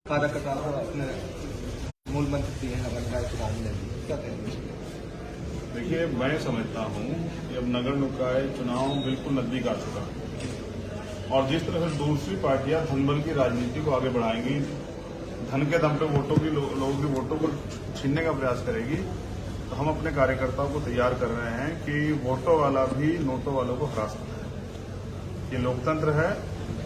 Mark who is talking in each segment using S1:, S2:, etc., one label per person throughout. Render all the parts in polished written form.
S1: कार्यकर्ता अपने मूल मंत्र दिए हैं नगर निकाय चुनाव में, क्या कहेंगे?
S2: देखिए, मैं समझता हूं कि अब नगर निकाय चुनाव बिल्कुल नजदीक आ चुका है और जिस तरह से दूसरी पार्टियां धनबल की राजनीति को आगे बढ़ाएंगी, धन के दम पे लोगों की वोटों को छीनने का प्रयास करेगी, तो हम अपने कार्यकर्ताओं को तैयार कर रहे हैं कि वोटों वाला भी नोटों वालों को हरा सकता है। ये लोकतंत्र है,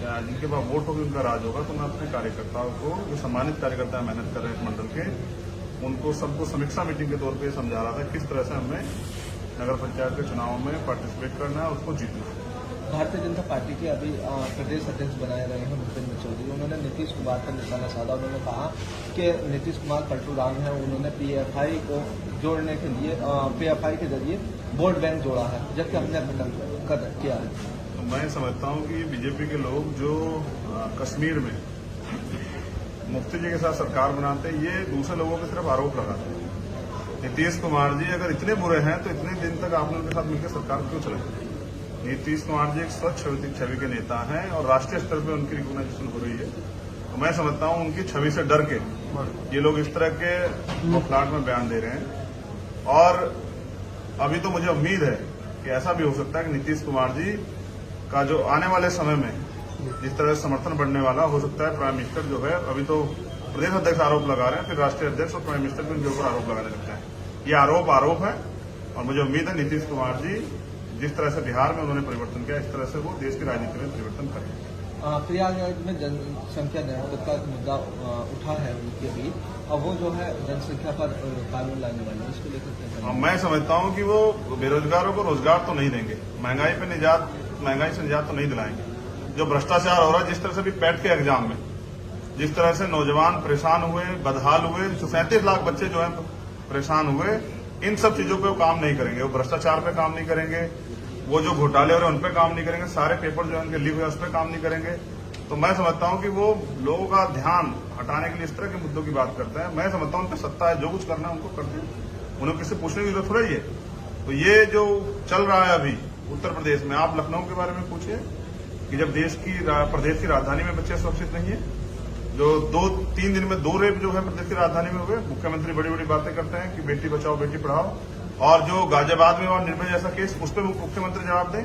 S2: जिनके पास वोट होगी उनका राज होगा। तो मैं अपने कार्यकर्ताओं को, जो सम्मानित कार्यकर्ता मेहनत कर रहे हैं इस मंडल के, उनको सबको समीक्षा मीटिंग के तौर पे समझा रहा था किस तरह से हमें नगर पंचायत के चुनाव में पार्टिसिपेट करना है, उसको जीतना है।
S1: भारतीय जनता पार्टी के अभी प्रदेश अध्यक्ष बनाए गए हैं भूपेंद्र चौधरी, उन्होंने नीतीश कुमार पर निशाना साधा। उन्होंने कहा कि नीतीश कुमार पलटू राम है, उन्होंने पीएफआई को जोड़ने के लिए पीएफआई के जरिए वोट बैंक जोड़ा है, जबकि हमने किया है।
S2: तो मैं समझता हूं कि बीजेपी के लोग जो कश्मीर में मुफ्ती जी के साथ सरकार बनाते हैं, ये दूसरे लोगों के सिर्फ आरोप लगाते हैं। नीतीश कुमार जी अगर इतने बुरे हैं तो इतने दिन तक आपने उनके साथ मिलकर सरकार क्यों चलाई? नीतीश कुमार जी एक स्वच्छ छवि के नेता हैं और राष्ट्रीय स्तर पर उनकी रिकॉग्नाइजेशन हो रही है। तो मैं समझता हूं उनकी छवि से डर के ये लोग इस तरह के बौखलाहट में बयान दे रहे हैं। और अभी तो मुझे उम्मीद है कि ऐसा भी हो सकता है कि नीतीश कुमार जी का जो आने वाले समय में जिस तरह से समर्थन बढ़ने वाला हो सकता है, प्राइम मिनिस्टर जो है, अभी तो प्रदेश अध्यक्ष आरोप लगा रहे हैं, फिर राष्ट्रीय अध्यक्ष और प्राइम मिनिस्टर भी उनके ऊपर आरोप लगाने लगते हैं। ये आरोप है और मुझे उम्मीद है नीतीश कुमार जी जिस तरह से बिहार में उन्होंने परिवर्तन किया, इस तरह से वो देश की राजनीति में परिवर्तन करेंगे।
S1: प्रयागराज में जनसंख्या नियंत्रण का मुद्दा उठा है उनके भी, और वो जो है जनसंख्या पर कानून लाने वाले, इसको लेकर
S2: मैं समझता हूं कि वो बेरोजगारों को रोजगार तो नहीं देंगे, महंगाई से निजात तो नहीं दिलाएंगे। जो भ्रष्टाचार हो रहा है, जिस तरह से भी पैट के एग्जाम में जिस तरह से नौजवान परेशान हुए, बदहाल हुए, 37 लाख बच्चे जो है परेशान हुए, इन सब चीजों पे वो काम नहीं करेंगे। वो भ्रष्टाचार पे काम नहीं करेंगे, वो जो घोटाले हो रहे हैं उन पे काम नहीं करेंगे, सारे पेपर जो है उनके लीक हुए उस पर काम नहीं करेंगे। तो मैं समझता हूं कि वो लोगों का ध्यान हटाने के लिए इस तरह के मुद्दों की बात करते हैं। मैं समझता हूं उन पर सत्ता है, जो कुछ करना है उनको करते हैं, उन्हें किसी पूछने की जरूरत थोड़ा ही है। तो ये जो चल रहा है अभी उत्तर प्रदेश में, आप लखनऊ के बारे में पूछिए कि जब प्रदेश की राजधानी में बच्चे सुरक्षित नहीं है, जो 2-3 दिन में 2 रेप जो है प्रदेश की राजधानी में हुए, मुख्यमंत्री बड़ी बड़ी बातें करते हैं कि बेटी बचाओ बेटी पढ़ाओ, और जो गाजियाबाद में हुआ निर्भया जैसा केस, उस पर मुख्यमंत्री जवाब दें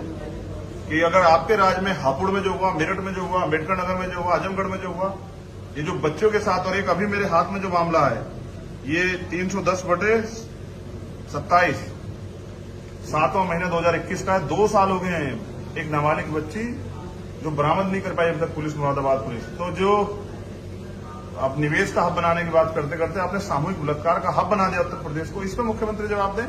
S2: कि अगर आपके राज्य में हापुड़ में जो हुआ, मेरठ में जो हुआ, अम्बेडकर नगर में जो हुआ, आजमगढ़ में जो हुआ, ये जो बच्चों के साथ, और एक अभी मेरे हाथ में जो मामला है, ये 310/27 7वां महीना 2021 का है। 2 साल हो गए हैं एक नाबालिग बच्ची जो बरामद नहीं कर पाई अभी तक पुलिस, मुरादाबाद पुलिस। तो जो आप निवेश का हब बनाने की बात करते करते आपने सामूहिक बलात्कार का हब बना दिया उत्तर प्रदेश को। इस पर मुख्यमंत्री जवाब दें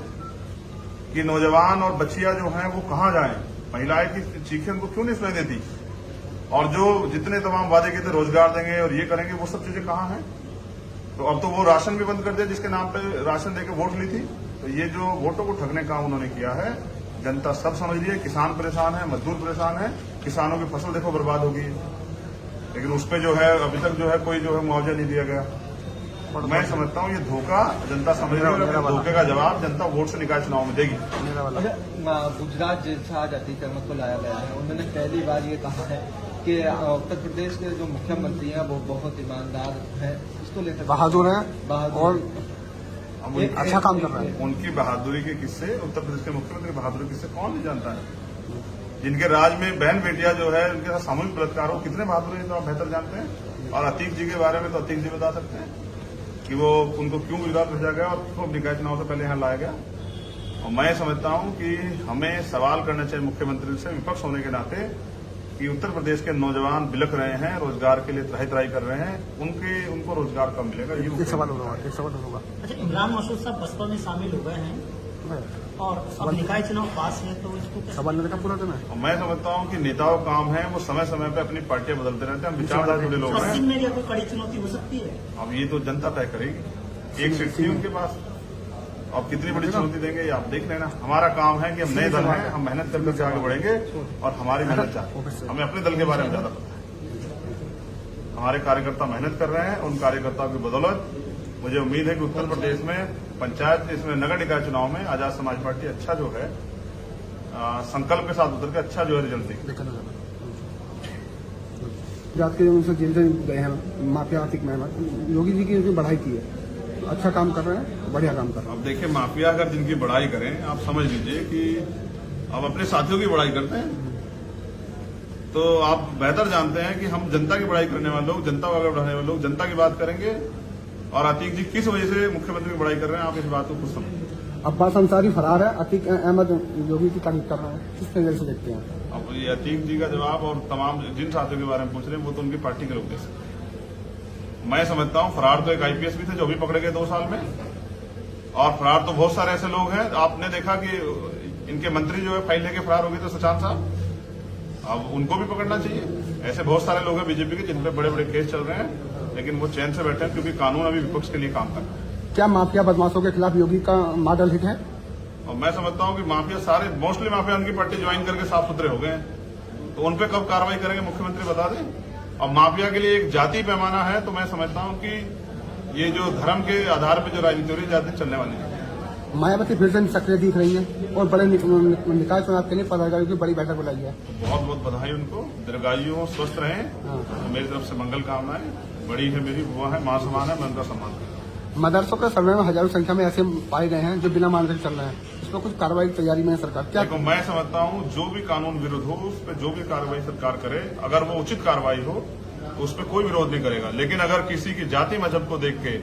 S2: कि नौजवान और बच्चियां जो हैं वो कहां जाएं, महिलाएं की चीखें उनको क्यों नहीं सुनाई देती, और जो जितने तमाम वादे किए थे रोजगार देंगे और ये करेंगे, वो सब चीजें कहां हैं? तो अब तो वो राशन भी बंद कर दिया जिसके नाम पे राशन देके वोट ली थी। तो ये जो वोटों को ठगने का उन्होंने किया है, जनता सब समझ रही है। किसान परेशान है, मजदूर परेशान है, किसानों की फसल देखो बर्बाद होगी, लेकिन उस पर जो है अभी तक जो है कोई जो है मुआवजा नहीं दिया गया। और मैं समझता हूँ ये धोखा जनता समझ रही है, धोखे का जवाब जनता वोट से निकाय चुनाव में देगी।
S1: गुजरात जैसा जातिकरण को लाया गया है, उन्होंने पहली बार ये कहा है कि उत्तर प्रदेश के जो मुख्यमंत्री हैं वो बहुत ईमानदार हैं, इसको लेकर
S3: बहादुर हैं और अच्छा काम कर रहे हैं।
S2: उनकी बहादुरी के किस्से, उत्तर प्रदेश के मुख्यमंत्री बहादुरी के किस्से कौन नहीं जानता है? जिनके राज में बहन बेटियां जो है उनके साथ सामूहिक बलात्कार हो, कितने बहादुर हैं तो आप बेहतर जानते हैं। और अतीक जी के बारे में तो अतीक जी बता सकते हैं कि वो उनको क्यों गुजरात भेजा गया और क्यों निकाय चुनाव से पहले यहाँ लाया गया। और मैं समझता हूं कि हमें सवाल करना चाहिए मुख्यमंत्री से, विपक्ष होने के नाते, कि उत्तर प्रदेश के नौजवान बिलख रहे हैं, रोजगार के लिए त्राही कर रहे हैं, उनको रोजगार कब मिलेगा? ये
S3: सवाल होगा।
S4: अच्छा, इमरान मसूद साहब बसपा में शामिल हो गए हैं और अब निकाय चुनाव पास है, तो इसको
S3: सवाल नहीं पूरा देना।
S2: मैं समझता हूं कि नेताओं का काम है वो समय समय पे अपनी पार्टियां बदलते रहते हैं, हम विचारधारा जुड़े लोग हैं।
S4: में कोई कड़ी चुनौती हो सकती है?
S2: अब ये तो जनता तय करेगी। एक सीट थी उनके पास, अब कितनी बड़ी चुनौती देंगे ये आप देख लेना। हमारा काम है कि हम नए दल हैं, हम मेहनत करके आगे बढ़ेंगे और हमारी मेहनत चाहिए। हमें अपने दल के बारे में ज्यादा पता है। हमारे कार्यकर्ता मेहनत कर रहे हैं, उन कार्यकर्ताओं की बदौलत मुझे उम्मीद है कि उत्तर प्रदेश में पंचायत, इसमें नगर निकाय चुनाव में आजाद समाज पार्टी अच्छा जो है संकल्प के साथ उतर के अच्छा जो है रिजल्ट देगी।
S3: जात के उनसे जेल से गए हैं माफिया आतिक मेहमद, योगी जी की उनकी बढ़ाई की है, तो अच्छा काम कर रहे हैं, बढ़िया काम कर रहे
S2: अब देखिए, माफिया अगर जिनकी बड़ाई करें, आप समझ लीजिए कि अब अपने साथियों की बड़ाई करते हैं, तो आप बेहतर जानते हैं कि हम जनता की बड़ाई करने वाले लोग, जनता को आगे बढ़ाने वाले लोग जनता की बात करेंगे। और अतीक जी किस वजह से मुख्यमंत्री की बड़ाई कर रहे हैं, आप इस बात को खुद समझिए।
S3: हैं। अब्बास अंसारी फरार है, अतीक अहमद योगी की तारीफ कर रहे हैं, किस नजर से देखते हैं?
S2: अब ये अतीक जी का जवाब और तमाम जिन साथियों के बारे में पूछ रहे हैं वो तो उनकी पार्टी के लोग दे सकते हैं। मैं समझता हूं फरार तो एक आईपीएस भी थे जो भी पकड़े गए 2 साल में, और फरार तो बहुत सारे ऐसे लोग हैं। आपने देखा कि इनके मंत्री जो है फाइल लेके फरार हो गए थे, सचान साहब, अब उनको भी पकड़ना चाहिए। ऐसे बहुत सारे लोग हैं बीजेपी के जिन पे बड़े बड़े केस चल रहे हैं, लेकिन वो चैन से बैठे हैं क्योंकि कानून अभी विपक्ष के लिए काम कर रहा है।
S3: क्या माफिया बदमाशों के खिलाफ योगी का मॉडल हिट है?
S2: और मैं समझता हूं कि माफिया सारे मोस्टली माफिया उनकी पार्टी ज्वाइन करके साफ सुथरे हो गए हैं, तो उन पे कब कार्रवाई करेंगे मुख्यमंत्री बता दें। और माफिया के लिए एक जाति पैमाना है, तो मैं समझता हूं कि ये जो धर्म के आधार पर जो राजनीति हो रही है जाति चलने वाली है।
S3: मायावती फिर से सक्रिय दिख रही है और बड़े निकाय चुनाव के लिए पदाधिकारियों की बड़ी बैठक बुलाई है।
S2: बहुत बहुत बधाई उनको, दीर्घायु हो, स्वस्थ रहें।
S3: हाँ।
S2: मेरी तरफ से मंगल कामनाएं। बड़ी है मेरी बुआ है, मां समान है, मैं उनका सम्मान करता हूं।
S3: मदरसों के सर्वे में हजारों संख्या में ऐसे पाए गए हैं जो बिना मानदेय चल रहे हैं, इस पर कुछ कार्रवाई की तैयारी में है सरकार? क्या
S2: देखो, मैं समझता हूं जो भी कानून विरुद्ध हो उस पर जो भी कार्रवाई सरकार करे, अगर वो उचित कार्रवाई हो तो उस पर कोई विरोध नहीं करेगा। लेकिन अगर किसी की जाति मजहब को देख के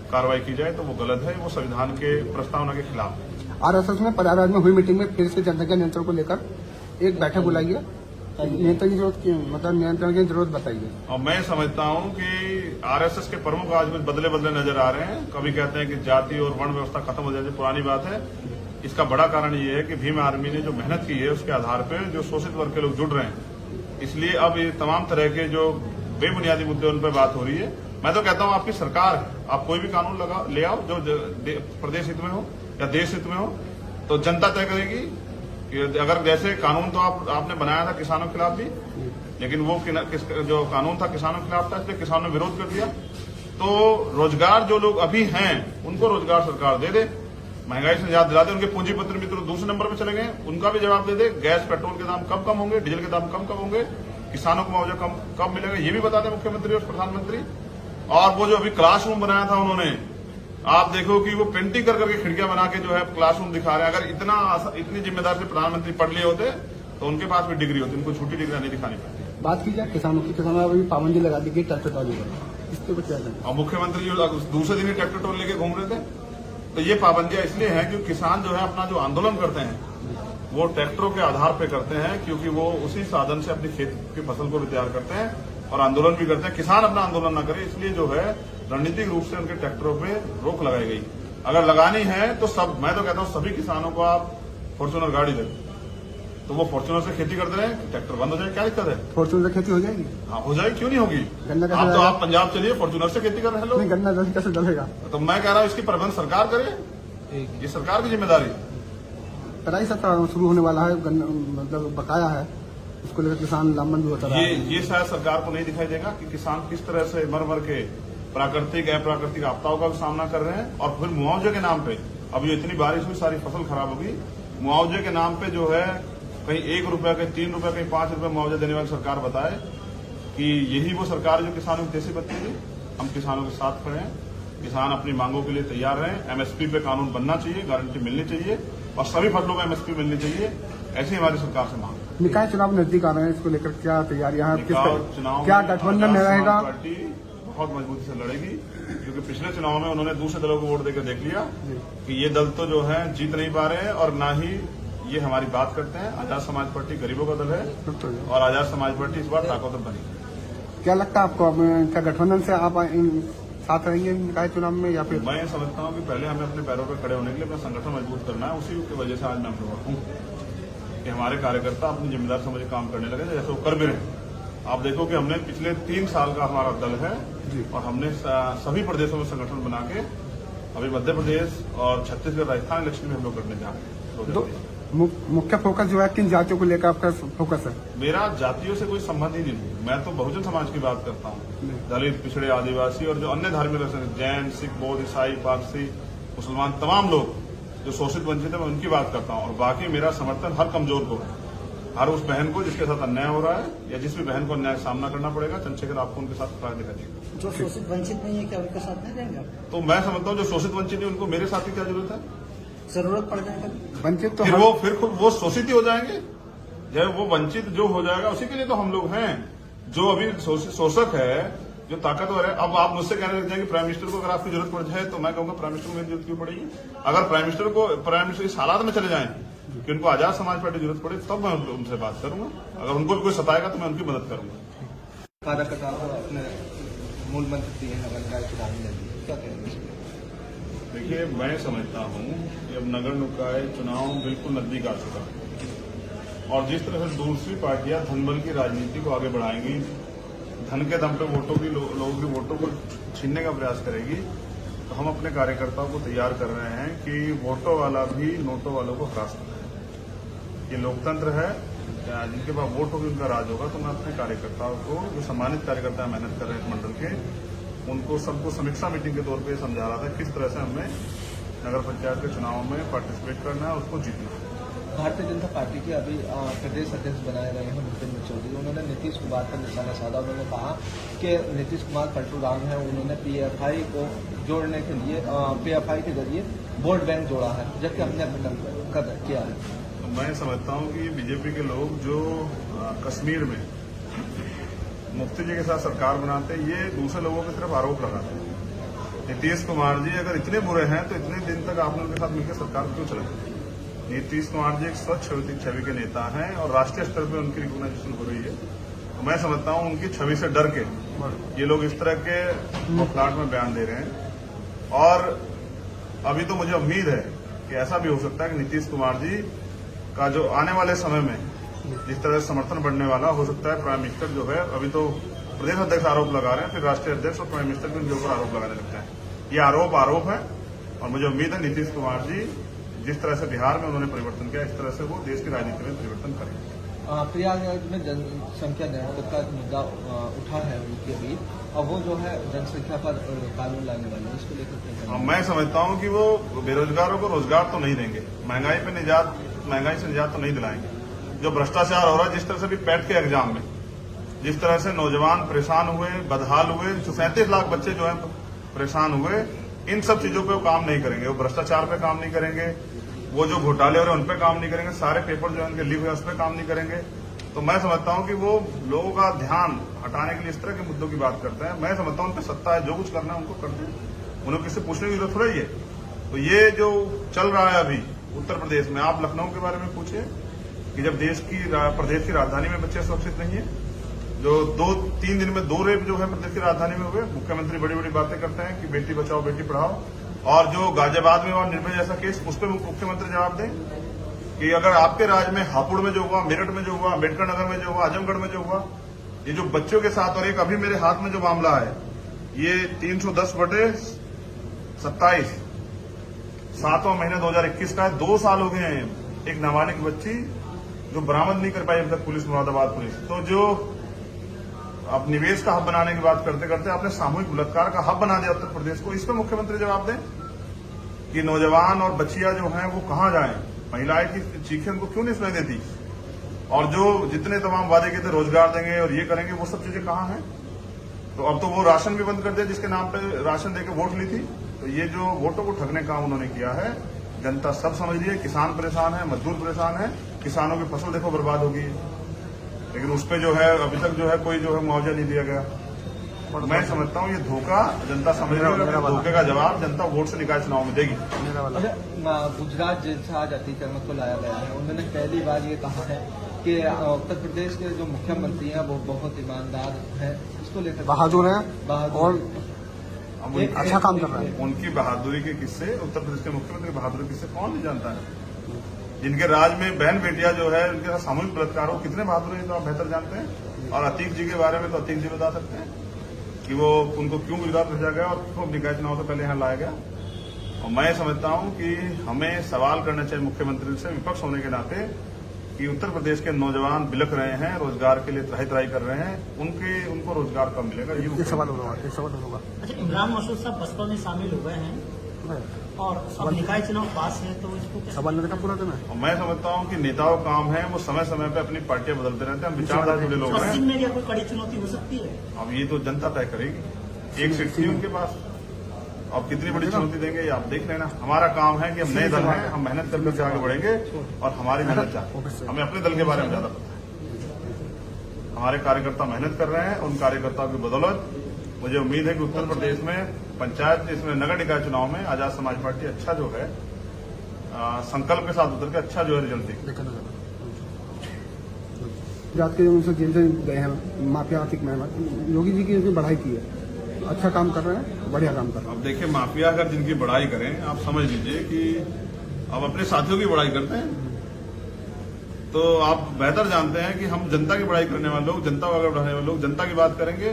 S2: कार्रवाई की जाए तो वो गलत है, वो संविधान के प्रस्तावना के खिलाफ है।
S3: आरएसएस में प्रयागराज में हुई मीटिंग में फिर से जनसंख्या नियंत्रण को लेकर एक बैठक बुलाई है, नियंत्रण की जरूरत मतलब नियंत्रण की जरूरत बताइए।
S2: और मैं समझता हूं कि आरएसएस के प्रमुख आज कुछ बदले बदले नजर आ रहे हैं। कभी कहते हैं कि जाति और वर्ण व्यवस्था खत्म हो जाए, पुरानी बात है। इसका बड़ा कारण ये है कि भीम आर्मी ने जो मेहनत की है उसके आधार पर जो शोषित वर्ग के लोग जुड़ रहे हैं, इसलिए अब ये तमाम तरह के जो बेबुनियादी मुद्दे उन पर बात हो रही है। मैं तो कहता हूं आपकी सरकार है, आप कोई भी कानून ले आओ जो प्रदेश हित में हो या देश हित में हो, तो जनता तय करेगी कि अगर जैसे कानून तो आपने बनाया था किसानों के खिलाफ भी, लेकिन वो जो कानून था किसानों के खिलाफ था, इसलिए किसानों ने विरोध कर दिया। तो रोजगार जो लोग अभी हैं उनको रोजगार सरकार दे दे, महंगाई से निजात दिला दे। उनके पूंजीपत्र मित्र दूसरे नंबर पर चले गए, उनका भी जवाब दे दे। गैस पेट्रोल के दाम कब होंगे, डीजल के दाम कब होंगे, किसानों को मुआवजा कब मिलेगा, ये भी बता दें मुख्यमंत्री और प्रधानमंत्री। और वो जो अभी क्लासरूम बनाया था उन्होंने, आप देखो कि वो पेंटिंग करके खिड़कियां बना के जो है क्लासरूम दिखा रहे हैं। अगर इतनी जिम्मेदार से प्रधानमंत्री पढ़ लिए होते तो उनके पास भी डिग्री होती, उनको छोटी डिग्री नहीं दिखानी पड़ती।
S3: बात की जाए किसानों की, किसानों अभी पाबंदी लगा दी गई ट्रैक्टर ट्रॉली पर, इसके ऊपर क्या करें?
S2: और मुख्यमंत्री जो दूसरे दिन ही ट्रैक्टर ट्रॉली लेके घूम रहे थे, तो ये पाबंदियां इसलिए हैं क्योंकि किसान जो है अपना जो आंदोलन करते हैं वो ट्रैक्टरों के आधार पर करते हैं, क्योंकि वो उसी साधन से अपनी खेत की फसल को भी तैयार करते हैं और आंदोलन भी करते हैं। किसान अपना आंदोलन न करे, इसलिए जो है रणनीतिक रूप से उनके ट्रैक्टरों पे रोक लगाई गई। अगर लगानी है तो मैं तो कहता हूं सभी किसानों को आप फॉर्च्यूनर गाड़ी दें, तो वो फॉर्च्यूनर से खेती करते रहे, ट्रैक्टर बंद हो जाए, क्या दिक्कत है?
S3: फॉर्च्यूनर से खेती हो जाएगी?
S2: हाँ, हो जाएगी, क्यों नहीं होगी।
S3: गन्ना कैसे
S2: आप तो
S3: जलेगा?
S2: आप पंजाब चलिए, फॉर्च्यूनर से खेती कर रहे हैं लोग।
S3: नहीं, गन्ना कैसे जलेगा?
S2: तो मैं कह रहा हूं इसकी प्रबंध सरकार करे, ये सरकार की जिम्मेदारी।
S3: पेराई सत्र शुरू होने वाला है, मतलब बकाया है, उसको लेकर किसान लामबंद भी होता है।
S2: ये शायद सरकार को नहीं दिखाई देगा कि किसान किस तरह से मर के प्राकृतिक अप्राकृतिक आपदाओं का भी सामना कर रहे हैं। और फिर मुआवजे के नाम पे, अब ये इतनी बारिश हुई, सारी फसल खराब होगी, मुआवजे के नाम पे जो है कहीं 1 रुपया, कहीं 3 रुपया, कहीं 5 रुपया मुआवजा देने वाली सरकार बताए कि यही वो सरकार जो किसानों की देशी बत्ती थी। हम किसानों के साथ खड़े हैं, किसान अपनी मांगों के लिए तैयार रहें। एमएसपी पे कानून बनना चाहिए, गारंटी मिलनी चाहिए और सभी फसलों में एमएसपी मिलनी चाहिए, ऐसी हमारी सरकार से मांग।
S3: निकाय चुनाव नजदीक आ रहे हैं, इसको लेकर क्या तैयारियां हैं?
S2: चुनाव
S3: क्या गठबंधन रहेगा?
S2: पार्टी बहुत मजबूती से लड़ेगी, क्योंकि पिछले चुनाव में उन्होंने दूसरे दलों को वोट देकर देख लिया कि ये दल तो जो है जीत नहीं पा रहे हैं और ना ही ये हमारी बात करते हैं। आजाद समाज पार्टी गरीबों का दल है और आजाद समाज पार्टी इस बार ताकतवर बनी।
S3: क्या लगता है आपको, क्या गठबंधन से आप साथ रहेंगे निकाय चुनाव में या फिर?
S2: मैं समझता हूं कि पहले हमें अपने पैरों पर खड़े होने के लिए अपना संगठन मजबूत करना है। उसी की वजह से आज मैं हम हूं कि हमारे कार्यकर्ता अपनी जिम्मेदार समझ काम करने लगे, जैसे वो कर भी रहे। आप देखो कि हमने पिछले 3 साल का हमारा दल है और हमने सभी प्रदेशों में संगठन बना के अभी मध्य प्रदेश और छत्तीसगढ़, राजस्थान इलेक्शन में हम लोग करने जा रहे हैं।
S3: मुख्य फोकस जो है किन जातियों को लेकर आपका फोकस है?
S2: मेरा जातियों से कोई संबंध ही नहीं, मैं तो बहुजन समाज की बात करता हूँ। दलित, पिछड़े, आदिवासी और जो अन्य धार्मिक जैन, सिख, बौद्ध, ईसाई, पारसी, मुसलमान, तमाम लोग जो शोषित वंचित है, मैं उनकी बात करता हूँ। और बाकी मेरा समर्थन हर कमजोर को है। हर उस बहन को जिसके साथ अन्याय हो रहा है या जिस भी बहन को अन्याय का सामना करना पड़ेगा, चंद्रशेखर आपको उनके साथ खड़ा दिखा देगा।
S4: जो शोषित वंचित नहीं है क्या उनका साथ नहीं देंगे आप?
S2: तो मैं समझता हूँ जो शोषित वंचित है उनको मेरे साथ की क्या जरूरत है?
S4: जरूरत पड़ जाएगा
S3: वंचित तो
S2: फिर वो शोषित ही हो जाएंगे। जब वो वंचित जो हो जाएगा उसी के लिए तो हम लोग हैं। जो अभी शोषक है, जो ताकतवर है, अब आप मुझसे कहने लग जाएंगे प्राइम मिनिस्टर को अगर आपकी जरूरत पड़ जाए, तो मैं कहूंगा प्राइम मिनिस्टर को मेरी जरूरत क्यों पड़ेगी? अगर प्राइम मिनिस्टर इस हालात में चले जाएं कि उनको आजाद समाज पार्टी की जरूरत पड़े, तब मैं उनसे बात करूंगा। अगर उनको भी कोई सताएगा तो मैं उनकी मदद करूंगा।
S1: कार्यकर्ता अपने मूल मंत्र दिए हैं, बनगाई चुनाव में क्या कहेंगे?
S2: देखिए, मैं समझता हूं कि अब नगर निकाय चुनाव बिल्कुल नजदीक आ चुका है और जिस तरह से दूसरी पार्टियां धनबल की राजनीति को आगे बढ़ाएंगी, धन के दम पे लोगों की वोटों को छीनने का प्रयास करेगी, तो हम अपने कार्यकर्ताओं को तैयार कर रहे हैं कि वोटों वाला भी नोटों वालों को हरा सकता है। ये लोकतंत्र है, जिनके पास वोट होगी उनका राज होगा। तो मैं अपने कार्यकर्ताओं को, जो सम्मानित कार्यकर्ता मेहनत कर रहे हैं इस मंडल के, उनको सबको समीक्षा मीटिंग के तौर पे समझा रहा था किस तरह से हमें नगर पंचायत के चुनाव में पार्टिसिपेट करना है, उसको जीतना है।
S1: भारतीय जनता पार्टी के अभी प्रदेश अध्यक्ष बनाए गए हैं भूपेंद्र चौधरी, उन्होंने नीतीश कुमार पर निशाना साधा। उन्होंने कहा कि नीतीश कुमार पलटू राम है, उन्होंने पीएफआई को जोड़ने के लिए पीएफआई के जरिए वोट बैंक जोड़ा है, जबकि हमने खत्म किया है।
S2: तो मैं समझता हूं कि बीजेपी के लोग जो कश्मीर में मुफ्ती जी के साथ सरकार बनाते हैं, ये दूसरे लोगों की तरफ आरोप लगाते हैं। नीतीश कुमार जी अगर इतने बुरे हैं तो इतने दिन तक आपने उनके साथ मिलकर सरकार क्यों चलाई? नीतीश कुमार जी एक स्वच्छ छवि के नेता हैं और राष्ट्रीय स्तर पर उनकी रिकॉग्नाइजेशन हो रही है। तो मैं समझता हूं उनकी छवि से डर के ये लोग इस तरह के फ्लैट में बयान दे रहे हैं। और अभी तो मुझे उम्मीद है कि ऐसा भी हो सकता है कि नीतीश कुमार जी का जो आने वाले समय में जिस तरह से समर्थन बढ़ने वाला हो सकता है, प्राइम मिनिस्टर जो है, अभी तो प्रदेश अध्यक्ष आरोप लगा रहे हैं, फिर राष्ट्रीय अध्यक्ष और प्राइम मिनिस्टर भी उनके ऊपर आरोप लगाने लगते हैं। ये आरोप है और मुझे उम्मीद है नीतीश कुमार जी जिस तरह से बिहार में उन्होंने परिवर्तन किया, इस तरह से वो देश की राजनीति में परिवर्तन करेंगे।
S1: प्रयागराज में जनसंख्या न्याय का मुद्दा उठा है उनके बीच, और वो जो है जनसंख्या पर कानून लाने वाले, इसको लेकर
S2: मैं समझता हूं कि वो बेरोजगारों को रोजगार तो नहीं देंगे, महंगाई से निजात तो नहीं दिलाएंगे। जो भ्रष्टाचार हो रहा है, जिस तरह से भी पैट के एग्जाम में जिस तरह से नौजवान परेशान हुए, बदहाल हुए, 37 लाख बच्चे जो है परेशान हुए, इन सब चीजों पे वो काम नहीं करेंगे। वो भ्रष्टाचार पे काम नहीं करेंगे, वो जो घोटाले हो रहे हैं उन पे काम नहीं करेंगे, सारे पेपर जो है उनके लीक हुए उस पर काम नहीं करेंगे। तो मैं समझता हूं कि वो लोगों का ध्यान हटाने के लिए इस तरह के मुद्दों की बात करते हैं। मैं समझता हूं उन पर सत्ता है, जो कुछ करना है उनको करते हैं, उन्हें किससे पूछने की जरूरत थोड़ा ही है। तो ये जो चल रहा है अभी उत्तर प्रदेश में, आप लखनऊ के बारे में पूछिए कि जब प्रदेश की राजधानी में बच्चे सुरक्षित नहीं है, जो 2-3 दिन में 2 रेप जो है प्रदेश की राजधानी में हुए, मुख्यमंत्री बड़ी बड़ी बातें करते हैं कि बेटी बचाओ बेटी पढ़ाओ, और जो गाजियाबाद में हुआ निर्भया जैसा केस, उस पर मुख्यमंत्री जवाब दें कि अगर आपके राज्य में हापुड़ में जो हुआ, मेरठ में जो हुआ, अम्बेडकर नगर में जो हुआ, आजमगढ़ में जो हुआ, ये जो बच्चों के साथ, और एक अभी मेरे हाथ में जो मामला है, ये 310/27 7वां महीना 2021 का है। 2 साल हो गए हैं। एक नाबालिग बच्ची जो बरामद नहीं कर पाई अब तक पुलिस, मुरादाबाद पुलिस। तो जो अब निवेश का हब बनाने की बात करते करते आपने सामूहिक बलात्कार का हब बना दिया उत्तर प्रदेश को। इस पर मुख्यमंत्री जवाब दें कि नौजवान और बच्चियां जो हैं वो कहां जाएं, महिलाएं की चीखें उनको क्यों नहीं सुनाई देती, और जो जितने तमाम वादे किए थे रोजगार देंगे और ये करेंगे, वो सब चीजें कहां हैं? तो अब तो वो राशन भी बंद कर दिया जिसके नाम पे राशन देके वोट ली थी। तो ये जो वोटों को ठगने का उन्होंने किया है, जनता सब समझ रही है। किसान परेशान है, मजदूर परेशान है, किसानों की फसल देखो बर्बाद होगी, लेकिन उस पर जो है अभी तक जो है कोई जो है मुआवजा नहीं दिया गया। और मैं समझता हूँ ये धोखा जनता समझ रही है, धोखे का जवाब जनता वोट से निकाय चुनाव में देगी।
S1: गुजरात जेल से आज अतीक अहमद को लाया गया है। उन्होंने पहली बार ये कहा है कि उत्तर प्रदेश के जो मुख्यमंत्री हैं वो बहुत ईमानदार हैं, इसको लेकर
S3: बहादुर है और अच्छा काम कर रहा है।
S2: उनकी बहादुरी के किस्से, उत्तर प्रदेश के मुख्यमंत्री बहादुरी किस्से कौन नहीं जानता है? जिनके राज में बहन बेटियां जो है उनके साथ सामूहिक बलात्कार हो, कितने बहादुर हैं तो आप बेहतर जानते हैं। और अतीक जी के बारे में तो अतीक जी बता सकते हैं कि वो उनको क्यों गुजरात भेजा गया और क्यों निकाय चुनाव से पहले यहाँ लाया गया। और मैं समझता हूं कि हमें सवाल करना चाहिए मुख्यमंत्री से, विपक्ष होने के नाते, कि उत्तर प्रदेश के नौजवान बिलख रहे हैं, रोजगार के लिए त्राही कर रहे हैं, उनको रोजगार कब मिलेगा? ये
S3: एक सवाल होगा।
S4: अच्छा, इमरान मसूद साहब बसपा में शामिल हो गए हैं और अब निकाय चुनाव पास है तो इसको कैसे
S3: सवाल का पूरा करना है।
S2: और मैं समझता हूँ कि नेताओं का काम है वो समय समय पे अपनी पार्टियां बदलते रहते हैं। हम विचारधारा जुड़े लोग
S4: पश्चिम
S2: हैं।
S4: में क्या कोई कड़ी चुनौती हो सकती है?
S2: अब ये तो जनता तय करेगी। एक सीट थी उनके पास, अब कितनी बड़ी चुनौती देंगे ये आप देख लेना। हमारा काम है कि हम नए दल हैं, हम मेहनत कर करके आगे बढ़ेंगे और हमारी मेहनत चाहिए। हमें अपने दल के बारे में ज्यादा पता है। हमारे कार्यकर्ता मेहनत कर रहे हैं, उन कार्यकर्ताओं की बदौलत मुझे उम्मीद है कि उत्तर प्रदेश में पंचायत इसमें नगर निकाय चुनाव में आजाद समाज पार्टी अच्छा जो है संकल्प के साथ उतर के अच्छा जो है रिजल्ट देगी।
S3: जात के उनसे जेल से गए हैं माफिया आतिक मेहमद, योगी जी की उनकी बढ़ाई की है, अच्छा काम कर रहे हैं, बढ़िया काम कर रहे हैं।
S2: अब देखिए, माफिया अगर जिनकी बड़ाई करें, आप समझ लीजिए कि अब अपने साथियों की बड़ाई करते हैं तो आप बेहतर जानते हैं कि हम जनता की बड़ाई करने वाले लोग, जनता को आगे बढ़ाने वाले लोग जनता की बात करेंगे।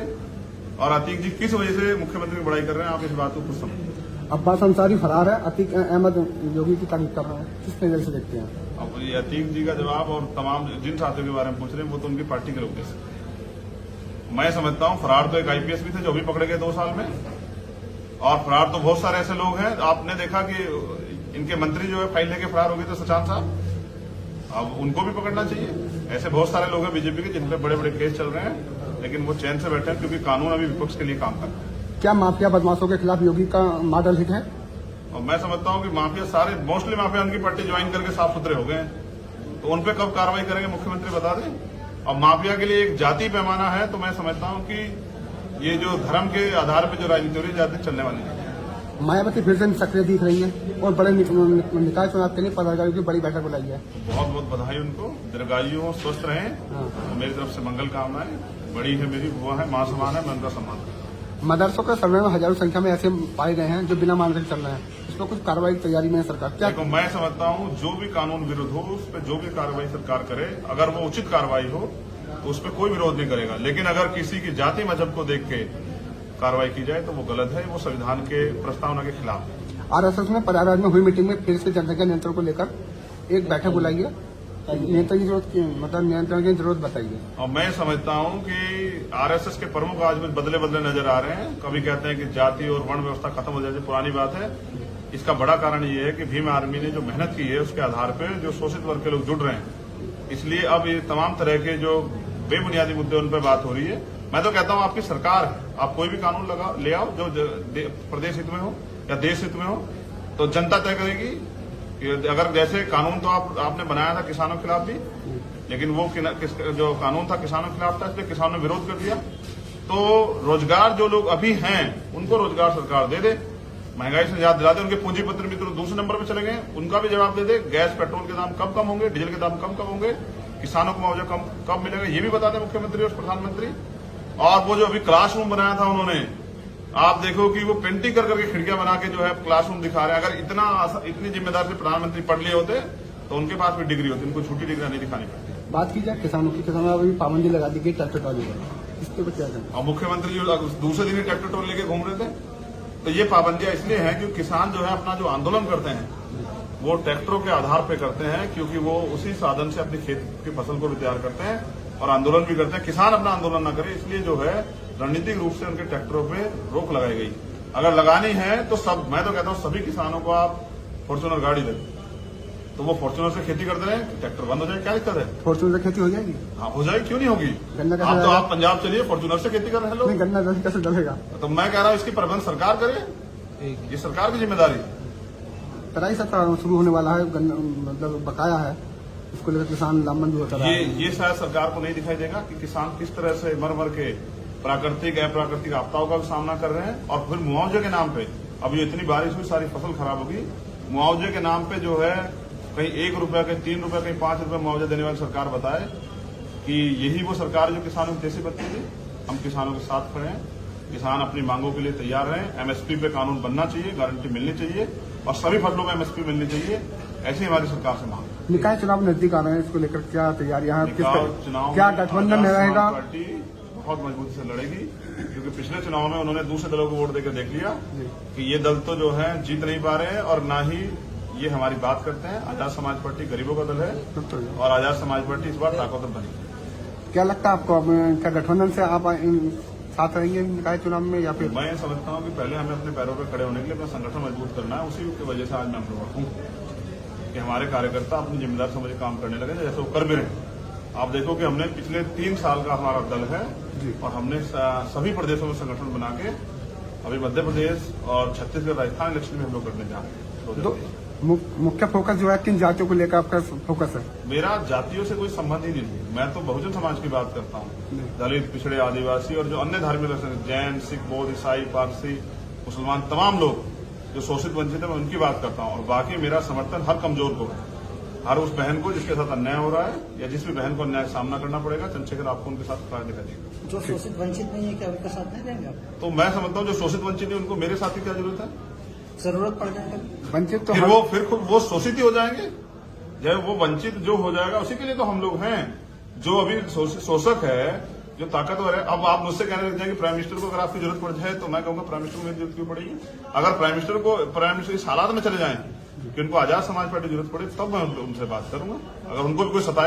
S2: और अतीक जी किस वजह से मुख्यमंत्री की बड़ाई कर रहे हैं, आप इस बात को कुछ समझिए।
S3: अब्बास अंसारी फरार है, अतीक अहमद योगी की तारीफ कर रहे हैं, किस नजर से देखते हैं?
S2: अब ये अतीक जी का जवाब और तमाम जिन साथियों के बारे में पूछ रहे हैं वो तो उनकी पार्टी के लोग दे सकते हैं। मैं समझता हूं फरार तो एक आईपीएस भी थे जो भी पकड़े गए 2 साल में, और फरार तो बहुत सारे ऐसे लोग हैं। आपने देखा कि इनके मंत्री जो है फाइल लेके फरार हो गए थे, सचान साहब, अब उनको भी पकड़ना चाहिए। ऐसे बहुत सारे लोग हैं बीजेपी के जिन पे बड़े बड़े केस चल रहे हैं, लेकिन वो चैन से बैठे हैं क्योंकि कानून अभी विपक्ष के लिए काम कर रहा है।
S3: क्या माफिया बदमाशों के खिलाफ योगी का मॉडल हिट है?
S2: और मैं समझता हूं कि माफिया सारे मोस्टली माफिया उनकी पार्टी ज्वाइन करके साफ सुथरे हो गए हैं, तो उन पे कब कार्रवाई करेंगे मुख्यमंत्री बता दें। और माफिया के लिए एक जाति पैमाना है, तो मैं समझता हूं कि ये जो धर्म के आधार पर जो राजनीति हो रही है जाति चलने वाली है।
S3: मायावती फिर से सक्रिय दिख रही है और बड़े निकाय चुनाव के लिए पदाधिकारियों की बड़ी बैठक बुलाई है।
S2: बहुत बहुत बधाई उनको, दीर्घायु हो, स्वस्थ रहें। तो मेरी तरफ से मंगल कामनाएं। बड़ी है मेरी बुआ है, मां समान है, मैं उनका सम्मान करता हूं।
S3: मदरसों के सर्वे में हजारों संख्या में ऐसे पाए गए हैं जो बिना मानदेय चल रहे हैं, इस पर कुछ कार्रवाई की तैयारी में है सरकार? क्या
S2: देखो, मैं समझता हूं जो भी कानून विरुद्ध हो उस पर जो भी कार्रवाई सरकार करे, अगर वो उचित कार्रवाई हो तो उस पर कोई विरोध नहीं करेगा। लेकिन अगर किसी की जाति मजहब को देख के कार्रवाई की जाए तो वो गलत है, वो संविधान के प्रस्तावना के खिलाफ है।
S3: आरएसएस में प्रयागराज में हुई मीटिंग में फिर से जनसंख्या नियंत्रण को लेकर एक बैठक बुलाई है, नियंत्रण की जरूरत मतलब नियंत्रण की जरूरत बताइए।
S2: और मैं समझता हूं कि आरएसएस के प्रमुख आज कुछ बदले बदले नजर आ रहे हैं। कभी कहते हैं कि जाति और वर्ण व्यवस्था खत्म हो जाए, पुरानी बात है। इसका बड़ा कारण ये है कि भीम आर्मी ने जो मेहनत की है उसके आधार पर जो शोषित वर्ग के लोग जुड़ रहे हैं, इसलिए अब ये तमाम तरह के जो बेबुनियादी मुद्दे उन पर बात हो रही है। मैं तो कहता हूं आपकी सरकार है, आप कोई भी कानून ले आओ जो प्रदेश हित में हो या देश हित में हो, तो जनता तय करेगी कि अगर जैसे कानून तो आपने बनाया था किसानों के खिलाफ भी, लेकिन वो जो कानून था किसानों के खिलाफ था, इसलिए किसानों ने विरोध कर दिया। तो रोजगार जो लोग अभी हैं उनको रोजगार सरकार दे दे, महंगाई से निजात दिला दे। उनके पूंजीपत्र भी तो दूसरे नंबर पर चले गए, उनका भी जवाब दे दे। गैस पेट्रोल के दाम कब कम होंगे, डीजल के दाम कब होंगे, किसानों को मुआवजा कब मिलेगा, ये भी बता दें मुख्यमंत्री और प्रधानमंत्री। और वो जो अभी क्लासरूम बनाया था उन्होंने, आप देखो कि वो पेंटिंग कर करके खिड़कियां बना के जो है क्लासरूम दिखा रहे हैं। अगर इतनी जिम्मेदार से प्रधानमंत्री पढ़ लिए होते तो उनके पास भी डिग्री होती, उनको छोटी डिग्री नहीं दिखानी पड़ती।
S3: बात की जाए किसानों की, किसानों अभी पाबंदी लगा दी गई ट्रैक्टर ट्रॉली पर, इसके ऊपर क्या करें?
S2: और मुख्यमंत्री जो दूसरे दिन ही ट्रैक्टर ट्रॉली लेके घूम रहे थे, तो ये पाबंदियां इसलिए हैं कि किसान जो है अपना जो आंदोलन करते हैं वो ट्रैक्टरों के आधार पर करते हैं, क्योंकि वो उसी साधन से अपनी खेत की फसल को भी तैयार करते हैं और आंदोलन भी करते हैं। किसान अपना आंदोलन न करे, इसलिए जो है रणनीतिक रूप से उनके ट्रैक्टरों पे रोक लगाई गई। अगर लगानी है तो मैं तो कहता हूं सभी किसानों को आप फॉर्च्यूनर गाड़ी दे, तो वो फॉर्च्यूनर से खेती करते रहे, ट्रैक्टर बंद हो जाए, क्या दिक्कत है?
S3: फॉर्च्यूनर से खेती हो जाएगी?
S2: हाँ, हो जाएगी, क्यों नहीं होगी।
S3: गन्ना
S2: आप तो आप पंजाब चलिए, फॉर्च्यूनर से खेती कर रहे हैं लोग।
S3: गन्ना कैसे डलेगा?
S2: तो मैं कह रहा हूँ इसकी प्रबंध सरकार करे, ये सरकार की जिम्मेदारी।
S3: तराई सत्र शुरू होने वाला है, मतलब बकाया है, इसको लेकर किसान लामबंदी होता है।
S2: ये शायद सरकार को नहीं दिखाई देगा कि किसान किस तरह से मर के प्राकृतिक अप्राकृतिक आपदाओं का सामना कर रहे हैं। और फिर मुआवजे के नाम पे, अब ये इतनी बारिश हुई सारी फसल खराब होगी, मुआवजे के नाम पे जो है कहीं 1 रुपया, कहीं 3 रुपया, कहीं 5 रुपया मुआवजा देने वाली सरकार बताए कि यही वो सरकार जो किसानों की देसी बत्ती थी। हम किसानों के साथ खड़े हैं, किसान अपनी मांगों के लिए तैयार हैं। एमएसपी पे कानून बनना चाहिए, गारंटी मिलनी चाहिए और सभी फसलों में एमएसपी मिलनी चाहिए, ऐसी हमारी सरकार से मांग।
S3: निकाय चुनाव नजदीक आ रहे हैं, इसको लेकर क्या तैयारियां हैं?
S2: चुनाव
S3: क्या गठबंधन में रहेगा?
S2: पार्टी बहुत मजबूती से लड़ेगी, क्योंकि पिछले चुनाव में उन्होंने दूसरे दलों को वोट देकर देख लिया कि ये दल तो जो है जीत नहीं पा रहे हैं और ना ही ये हमारी बात करते हैं। आजाद समाज पार्टी गरीबों का दल है और आजाद समाज पार्टी इस बार ताकतवर बनी।
S3: क्या लगता है आपको, क्या गठबंधन से आप साथ रहेंगे निकाय चुनाव में या फिर?
S2: मैं समझता हूँ कि पहले हमें अपने पैरों पर खड़े होने के लिए अपना संगठन मजबूत करना है। उसी की वजह से आज मैं हम लोग हूँ कि हमारे कार्यकर्ता अपनी जिम्मेदार समझ काम करने लगे जैसे वो कर भी रहे। आप देखो कि हमने पिछले 3 साल का हमारा दल है और हमने सभी प्रदेशों में संगठन बना के अभी मध्य प्रदेश और छत्तीसगढ़ राजस्थान इलेक्शन में हम लोग करने जा रहे हैं।
S3: मुख्य फोकस जो है किन जातियों को लेकर आपका फोकस है?
S2: मेरा जातियों से कोई संबंध ही नहीं है। मैं तो बहुजन समाज की बात करता हूँ, दलित, पिछड़े, आदिवासी और जो अन्य धार्मिक जैन, सिख, बौद्ध, ईसाई, पारसी, मुसलमान, तमाम लोग जो शोषित वंचित है मैं उनकी बात करता हूँ। और बाकी मेरा समर्थन हर कमजोर को, हर उस बहन को जिसके साथ अन्याय हो रहा है या जिस भी बहन को अन्याय सामना करना पड़ेगा, चंद्रशेखर आपको उनके साथ खड़ा दिखा देगा।
S4: जो शोषित वंचित नहीं है क्या उनका साथ नहीं देंगे आप?
S2: तो मैं समझता हूँ जो शोषित वंचित है उनको मेरे साथ की क्या जरूरत है?
S4: जरूरत पड़ जाएगा
S3: वंचित तो
S2: फिर वो शोषित ही हो जाएंगे। जब वो वंचित जो हो जाएगा उसी के लिए तो हम लोग हैं। जो अभी शोषक है, जो ताकतवर है, अब आप मुझसे कहने लग जाएंगे प्राइम मिनिस्टर को अगर आपकी जरूरत पड़ जाए, तो मैं कहूंगा प्राइम मिनिस्टर को मेरी जरूरत क्यों पड़ेगी? अगर प्राइम मिनिस्टर इस हालात में चले जाएं कि उनको आजाद समाज पार्टी की जरूरत पड़े, तब मैं उनसे बात करूंगा। अगर उनको भी कोई सताए